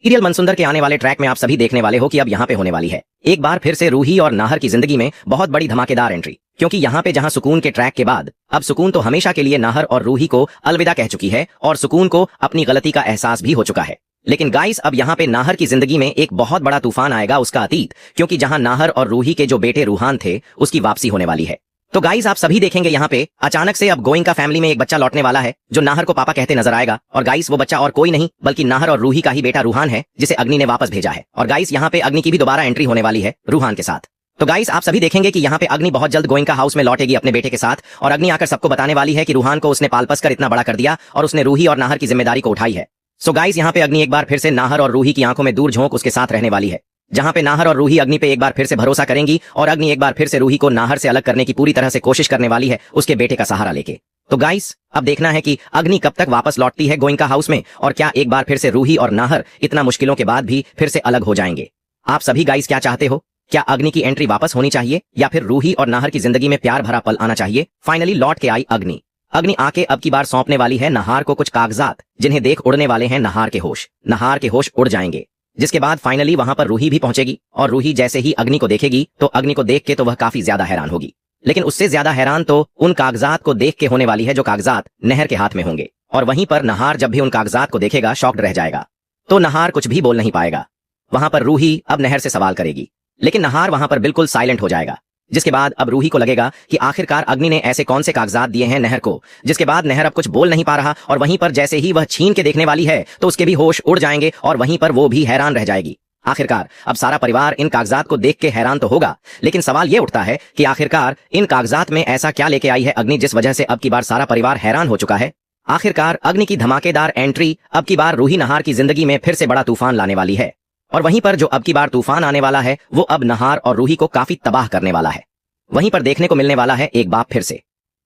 Serial मनसुंदर के आने वाले ट्रैक में आप सभी देखने वाले हो कि अब यहाँ पे होने वाली है एक बार फिर से रूही और नाहर की जिंदगी में बहुत बड़ी धमाकेदार एंट्री। क्योंकि यहाँ पे जहाँ सुकून के ट्रैक के बाद अब सुकून तो हमेशा के लिए नाहर और रूही को अलविदा कह चुकी है और सुकून को अपनी गलती का एहसास भी हो चुका है। लेकिन गाइस अब यहाँ पे नाहर की जिंदगी में एक बहुत बड़ा तूफान आएगा उसका अतीत, क्योंकि जहाँ नाहर और रूही के जो बेटे रूहान थे उसकी वापसी होने वाली है। तो गाइस आप सभी देखेंगे यहाँ पे अचानक से अब गोइंका फैमिली में एक बच्चा लौटने वाला है जो नाहर को पापा कहते नजर आएगा। और गाइस वो बच्चा और कोई नहीं बल्कि नाहर और रूही का ही बेटा रूहान है जिसे अग्नि ने वापस भेजा है। और गाइस यहाँ पे अग्नि की भी दोबारा एंट्री होने वाली है रूहान के साथ। तो गाइस आप सभी देखेंगे कि यहाँ पे अग्नि बहुत जल्द गोइंका हाउस में लौटेगी अपने बेटे के साथ और अग्नि आकर सबको बताने वाली है कि रूहान को उसने पाल पस कर इतना बड़ा कर दिया और उसने रूही और नाहर की जिम्मेदारी को उठाई है। सो गाइस यहाँ पे अग्नि एक बार फिर से नाहर और रूही की आंखों में दूर झोंक उसके साथ रहने वाली है, जहां पे नाहर और रूही अग्नि पे एक बार फिर से भरोसा करेंगी और अग्नि एक बार फिर से रूही को नाहर से अलग करने की पूरी तरह से कोशिश करने वाली है उसके बेटे का सहारा लेके। तो गाइस अब देखना है कि अग्नि कब तक वापस लौटती है गोइंका हाउस में और क्या एक बार फिर से रूही और नाहर इतना मुश्किलों के बाद भी फिर से अलग हो जाएंगे। आप सभी गाइस क्या चाहते हो? क्या अग्नि की एंट्री वापस होनी चाहिए या फिर रूही और नाहर की जिंदगी में प्यार भरा पल आना चाहिए? फाइनली लौट के आई अग्नि। अग्नि आके अब की बार सौंपने वाली है नाहर को कुछ कागजात जिन्हें देख उड़ने वाले हैं नाहर के होश उड़ जाएंगे। जिसके बाद फाइनली वहां पर रूही भी पहुंचेगी और रूही जैसे ही अग्नि को देखेगी तो अग्नि को देख के तो वह काफी ज्यादा हैरान होगी, लेकिन उससे ज्यादा हैरान तो उन कागजात को देख के होने वाली है जो कागजात नहर के हाथ में होंगे। और वहीं पर नाहर जब भी उन कागजात को देखेगा शॉक्ड रह जाएगा, तो नाहर कुछ भी बोल नहीं पाएगा। वहां पर रूही अब नहर से सवाल करेगी लेकिन नाहर वहां पर बिल्कुल साइलेंट हो जाएगा। जिसके बाद अब रूही को लगेगा कि आखिरकार अग्नि ने ऐसे कौन से कागजात दिए हैं नहर को, जिसके बाद नहर अब कुछ बोल नहीं पा रहा और वहीं पर जैसे ही वह छीन के देखने वाली है तो उसके भी होश उड़ जाएंगे और वहीं पर वो भी हैरान रह जाएगी। आखिरकार अब सारा परिवार इन कागजात को देख के हैरान तो होगा, लेकिन सवाल ये उठता है कि आखिरकार इन कागजात में ऐसा क्या लेके आई है अग्नि जिस वजह से अब की बार सारा परिवार हैरान हो चुका है। आखिरकार अग्नि की धमाकेदार एंट्री अब की बार रूही नाहर की जिंदगी में फिर से बड़ा तूफान लाने वाली है और वहीं पर जो अब की बार तूफान आने वाला है वो अब नाहर और रूही को काफी तबाह करने वाला है। वहीं पर देखने को मिलने वाला है एक बाप फिर से।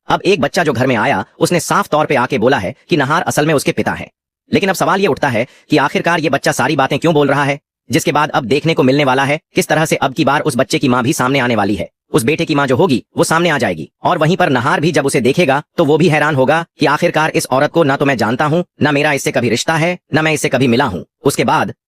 अब एक बच्चा जो घर में आया उसने साफ तौर पे आके बोला है कि नाहर असल में उसके पिता हैं, लेकिन अब सवाल ये उठता है कि आखिरकार ये बच्चा सारी बातें क्यों बोल रहा है। जिसके बाद अब देखने को मिलने वाला है किस तरह से अब की बार उस बच्चे की मां भी सामने आने वाली है, उस बेटे की मां जो होगी वो सामने आ जाएगी और वहीं पर नाहर भी जब उसे देखेगा तो वो भी हैरान होगा कि आखिरकार इस औरत को ना तो मैं जानता हूं, ना मेरा इससे कभी रिश्ता है, ना मैं इससे कभी मिला हूं। उसके बाद